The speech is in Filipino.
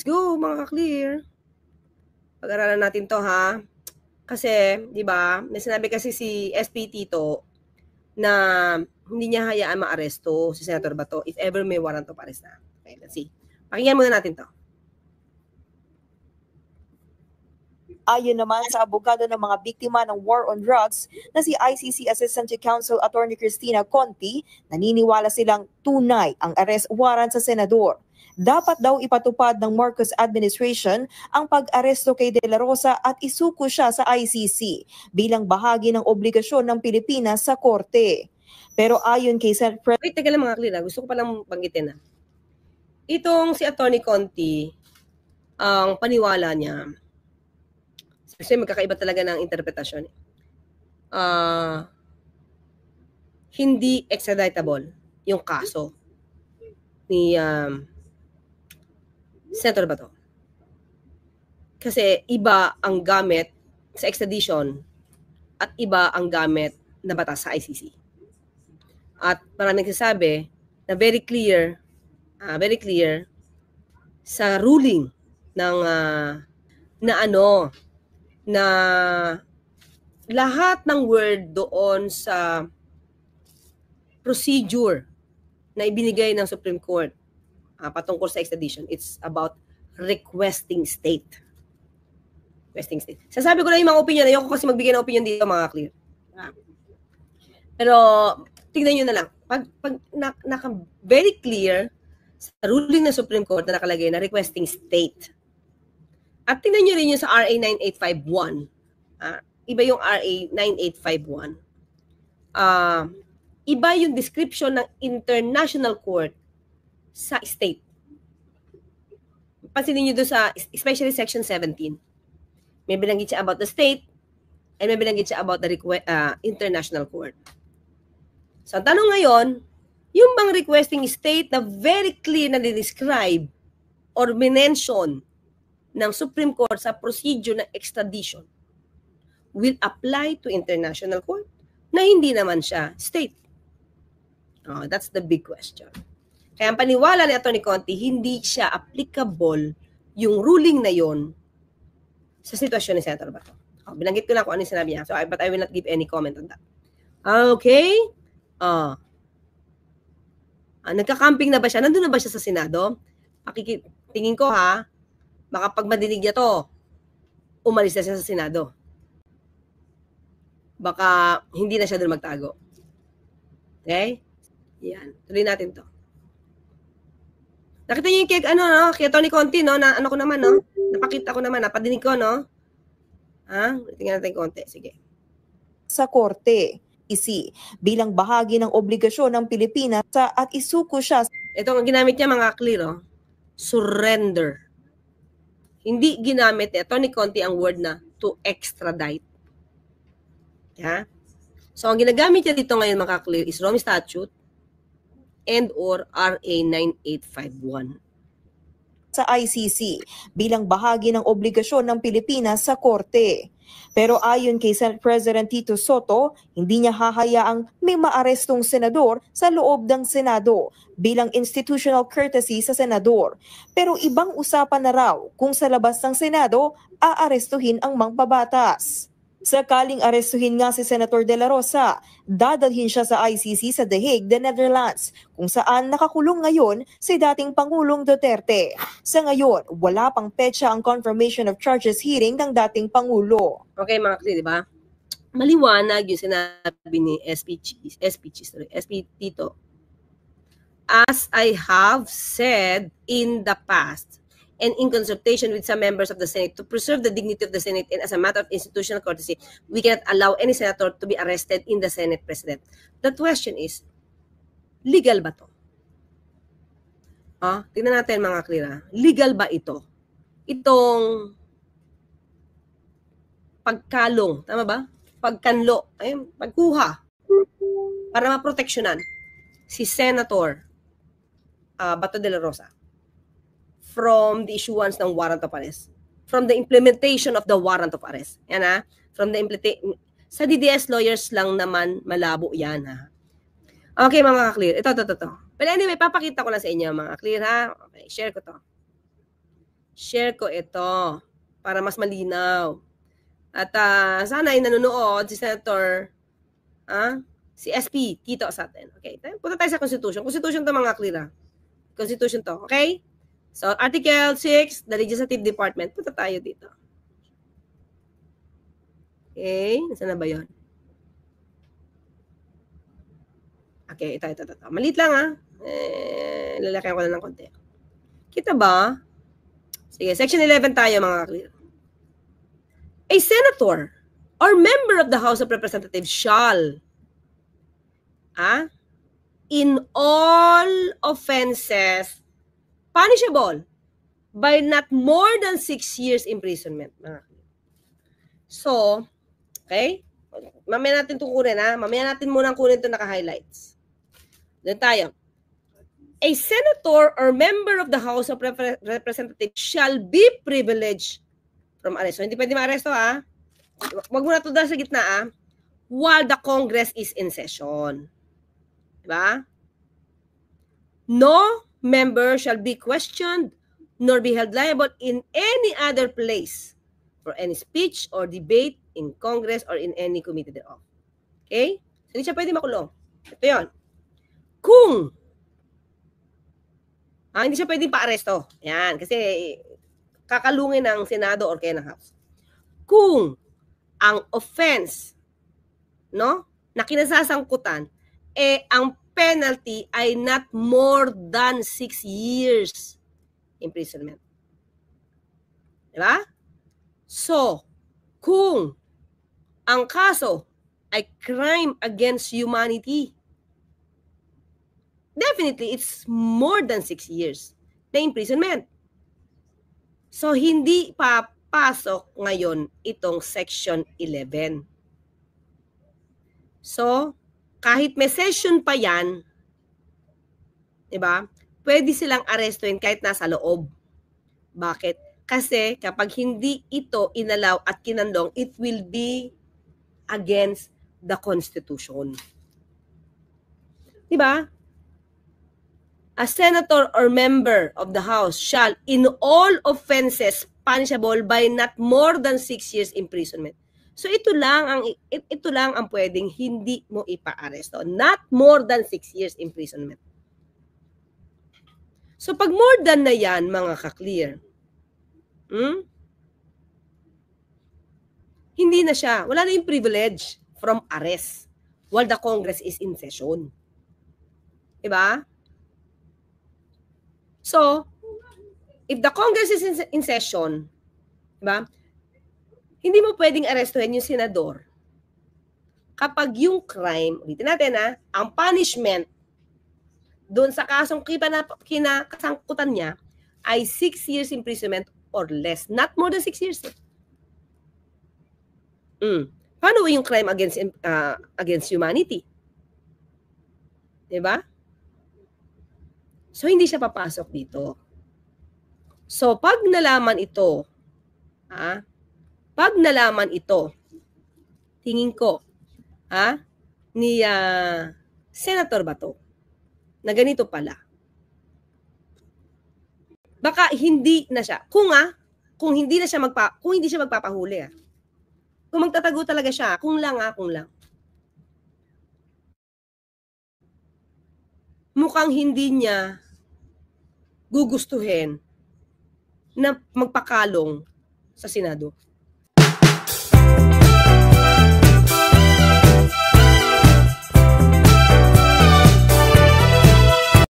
go, mga ka-clear. Pag-aralan natin to, ha? Kasi, di ba, may sinabi kasi si SP Tito na hindi niya hayaan ma-aresto si Senator Bato if ever may warrant of arrest na. Okay, let's see. Pakinggan muna natin to. Ayon naman sa abogado ng mga biktima ng war on drugs na si ICC Assistant Counsel Attorney Cristina Conti, naniniwala silang tunay ang arrest warrant sa senador. Dapat daw ipatupad ng Marcos administration ang pag-aresto kay De La Rosa at isuko siya sa ICC bilang bahagi ng obligasyon ng Pilipinas sa korte. Pero ayon kay Senate President... Wait, teka lang mga clear, gusto ko palang banggitin na. Itong si Attorney Conti, ang paniwala niya, kasi magkakaiba talaga ng interpretasyon. Hindi extraditable yung kaso ni Senator Bato. Kasi iba ang gamit sa extradition at iba ang gamit na batas sa ICC. At maraming nagsasabi na very clear sa ruling ng na lahat ng word doon sa procedure na ibinigay ng Supreme Court patungkol sa extradition, it's about requesting state. Requesting state. Sasabi ko na yung mga opinion, ayoko kasi magbigay ng opinion dito, mga clear. Pero tignan nyo na lang, pag very clear sa ruling ng Supreme Court na nakalagay na requesting state. At tingnan nyo rin yung sa RA 9851. Iba yung RA 9851. Iba yung description ng international court sa state. Pansinin nyo doon sa, especially section 17. May binanggit siya about the state and may binanggit siya about the international court. So, ang tanong ngayon, yung bang requesting state na very clear na describe or minention ng Supreme Court sa procedure ng extradition will apply to international court na hindi naman siya state. That's the big question. Kaya ang paniwala ni Atty. Conti, hindi siya applicable yung ruling na yon sa sitwasyon ni Senator Bato. Binanggit ko lang kung ano yung sinabi niya. But I will not give any comment on that. Okay? Nagka-camping na ba siya? Nandun na ba siya sa Senado? Tingin ko baka pag madinig niya to, umalis na siya sa Senado. Baka hindi na siya doon magtago. Okay? Yan. Tuloy natin to. Nakita niyo yung kay Tony Conti, no? Na ano ko naman, no? Napakita ko naman, napadinig ko, no? Tingnan natin konti. Sige. Sa korte, bilang bahagi ng obligasyon ng Pilipinas at isuko siya. Ito ang ginamit niya, mga clear, surrender. Hindi ginamit ni Atty. Conti ang word na to extradite. Yeah? So, ang ginagamit niya dito ngayon, mga clear, is Rome Statute and or RA 9851. Sa ICC bilang bahagi ng obligasyon ng Pilipinas sa korte. Pero ayon kay Senate President Tito Soto, hindi niya hahayaang may maarestong senador sa loob ng Senado bilang institutional courtesy sa senador. Pero ibang usapan na raw kung sa labas ng Senado, aarestuhin ang mangbabatas. Sakaling arestuhin nga si Senator De La Rosa, dadalhin siya sa ICC sa The Hague, the Netherlands, kung saan nakakulong ngayon si dating Pangulong Duterte. Sa ngayon, wala pang petsa ang confirmation of charges hearing ng dating Pangulo. Okay, mga kasi, di ba? Maliwanag yung sinabi ni SP Tito. As I have said in the past, and in consultation with some members of the Senate to preserve the dignity of the Senate and as a matter of institutional courtesy, we cannot allow any senator to be arrested in the Senate, President. The question is, legal ba to? Tingnan natin, mga clear. Legal ba ito? Itong pagkalong, tama ba? Pagkanlo, pagkuha para maproteksyonan si Senator Bato de la Rosa from the issuance ng warrant of arrest, from the implementation of the warrant of arrest. Yan from the sa DDS lawyers lang naman malabo yan Okay, mga clear. Ito. But anyway, papakita ko lang sa inyo, mga clear, Okay, share ko to. Share ko ito para mas malinaw. At sana ay nanonood si Senator, si SP, Tito sa atin. Okay, punta tayo sa Constitution. Constitution to mga clear. Constitution to, okay? So, Article 6, the Legislative Department. Punta tayo dito. Okay, nasaan na ba yun? Okay, ito. Malit lang lalakyan ko na ng konti. Kita ba? Sige, Section 11 tayo mga clear. A senator or member of the House of Representatives shall, in all offenses punishable by not more than 6 years imprisonment. So, okay? Mamaya natin ito kunin, Mamaya natin munang kunin ito naka-highlights. Doon tayo. A senator or member of the House of Representatives shall be privileged from arrest. So, hindi pwede ma-arresto, Wag mo na ito dahil sa gitna, while the Congress is in session. Diba? No member shall be questioned nor be held liable in any other place for any speech or debate in Congress or in any committee thereof. Okay? So, hindi siya pwede makulong. Ito yun. Kung hindi siya pwedeng pa-aresto. Yan. Kasi kakalungin ng Senado or kaya ng House. Kung ang offense, na kinasasangkutan, ang penalty ay not more than 6 years imprisonment. Diba? So, kung ang kaso ay crime against humanity, definitely it's more than 6 years na imprisonment. So, hindi papasok ngayon itong Section 11. So, kahit may session pa yan, diba, pwede silang arestuin kahit nasa loob. Bakit? Kasi kapag hindi ito inalaw at kinandong, it will be against the Constitution. Diba? A senator or member of the House shall, in all offenses punishable by not more than 6 years imprisonment. So ito lang ang pwedeng hindi mo ipa-aresto. Not more than 6 years imprisonment. So pag more than na yan, mga ka-clear, hindi na siya. Wala na yung privilege from arrest while the Congress is in session. Diba? So, if the Congress is in session, diba, hindi mo pwedeng arestuhin yung senador kapag yung crime, ulitin natin ang punishment doon sa kasong kinakasangkutan niya ay 6 years imprisonment or less. Not more than 6 years. Paano yung crime against humanity? Diba? So, hindi siya papasok dito. So, pag nalaman ito, tingin ko, ni Senator Bato, na ganito pala. Baka hindi na siya. Kung hindi siya magpapahuli, Kung magtatago talaga siya, kung lang. Mukhang hindi niya gugustuhin na magpakalong sa Senado.